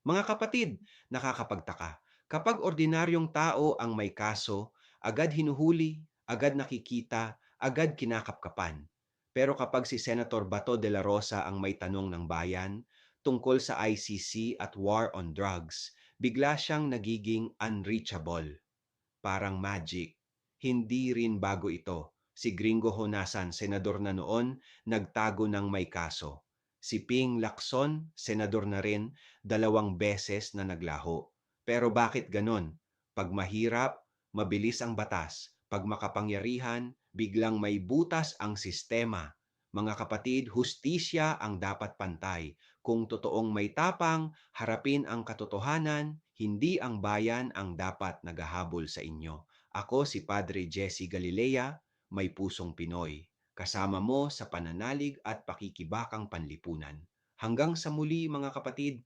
Mga kapatid, nakakapagtaka. Kapag ordinaryong tao ang may kaso, agad hinuhuli, agad nakikita, agad kinakapkapan. Pero kapag si Senator Bato de la Rosa ang may tanong ng bayan tungkol sa ICC at war on drugs, bigla siyang nagiging unreachable. Parang magic. Hindi rin bago ito. Si Gringo Honasan, senador na noon, nagtago ng may kaso. Si Ping Lacson, senador na rin, 2 beses na naglaho. Pero bakit ganon? Pag mahirap, mabilis ang batas. Pag makapangyarihan, biglang may butas ang sistema. Mga kapatid, hustisya ang dapat pantay. Kung totoong may tapang, harapin ang katotohanan, hindi ang bayan ang dapat naghahabol sa inyo. Ako si Padre Jesse Galilea, may pusong Pinoy. Kasama mo sa pananalig at pakikibakang panlipunan. Hanggang sa muli mga kapatid,